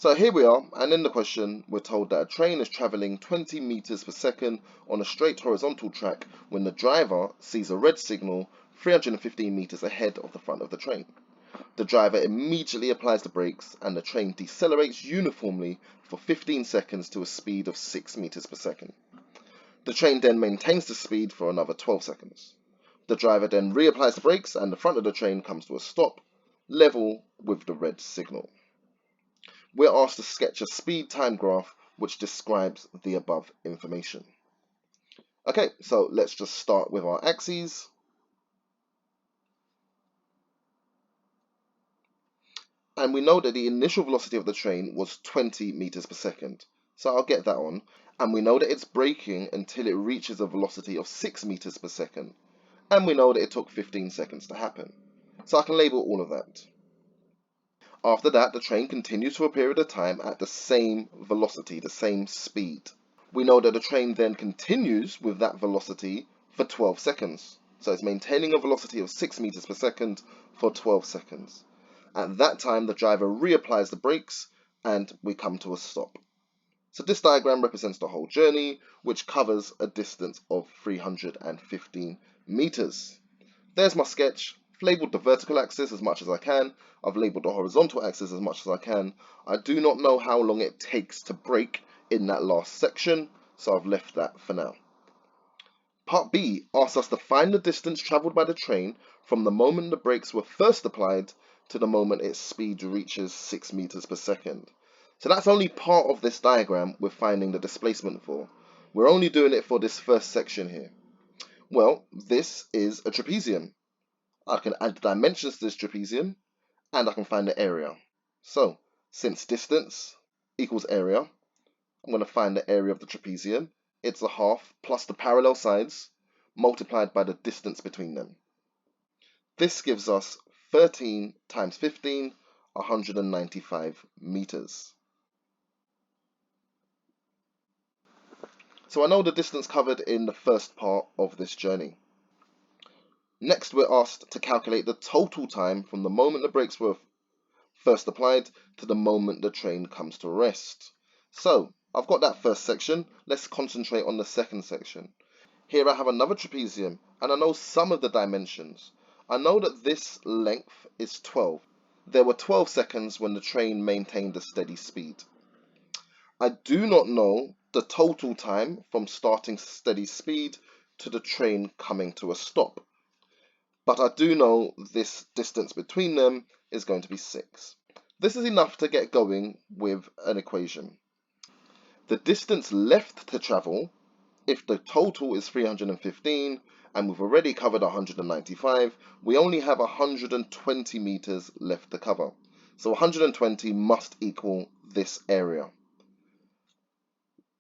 So here we are, and in the question, we're told that a train is travelling 20 meters per second on a straight horizontal track when the driver sees a red signal 315 meters ahead of the front of the train. The driver immediately applies the brakes and the train decelerates uniformly for 15 seconds to a speed of 6 meters per second. The train then maintains the speed for another 12 seconds. The driver then reapplies the brakes and the front of the train comes to a stop, level with the red signal. We're asked to sketch a speed time graph which describes the above information. Okay, so let's just start with our axes. And we know that the initial velocity of the train was 20 meters per second. So I'll get that on. And we know that it's braking until it reaches a velocity of 6 meters per second. And we know that it took 15 seconds to happen. So I can label all of that. After that, the train continues for a period of time at the same velocity, the same speed. We know that the train then continues with that velocity for 12 seconds. So it's maintaining a velocity of 6 meters per second for 12 seconds. At that time, the driver reapplies the brakes and we come to a stop. So this diagram represents the whole journey, which covers a distance of 315 meters. There's my sketch. I've labeled the vertical axis as much as I can. I've labeled the horizontal axis as much as I can. I do not know how long it takes to brake in that last section, so I've left that for now. Part B asks us to find the distance travelled by the train from the moment the brakes were first applied to the moment its speed reaches 6 meters per second. So that's only part of this diagram we're finding the displacement for. We're only doing it for this first section here. Well, this is a trapezium. I can add the dimensions to this trapezium and I can find the area. So, since distance equals area, I'm going to find the area of the trapezium. It's a half plus the parallel sides multiplied by the distance between them. This gives us 13 times 15, 195 meters. So I know the distance covered in the first part of this journey. Next, we're asked to calculate the total time from the moment the brakes were first applied to the moment the train comes to rest. So I've got that first section. Let's concentrate on the second section. Here I have another trapezium and I know some of the dimensions. I know that this length is 12. There were 12 seconds when the train maintained a steady speed. I do not know the total time from starting steady speed to the train coming to a stop. But I do know this distance between them is going to be 6. This is enough to get going with an equation. The distance left to travel, if the total is 315 and we've already covered 195, we only have 120 meters left to cover. So 120 must equal this area.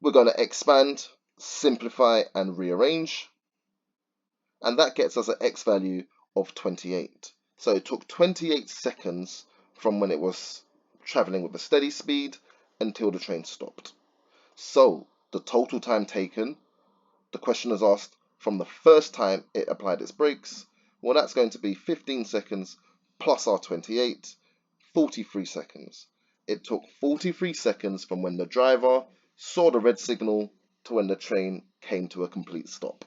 We're going to expand, simplify and rearrange. And that gets us an x value of 28. So it took 28 seconds from when it was traveling with a steady speed until the train stopped. So the total time taken, the question is asked from the first time it applied its brakes. Well, that's going to be 15 seconds plus our 28, 43 seconds. It took 43 seconds from when the driver saw the red signal to when the train came to a complete stop.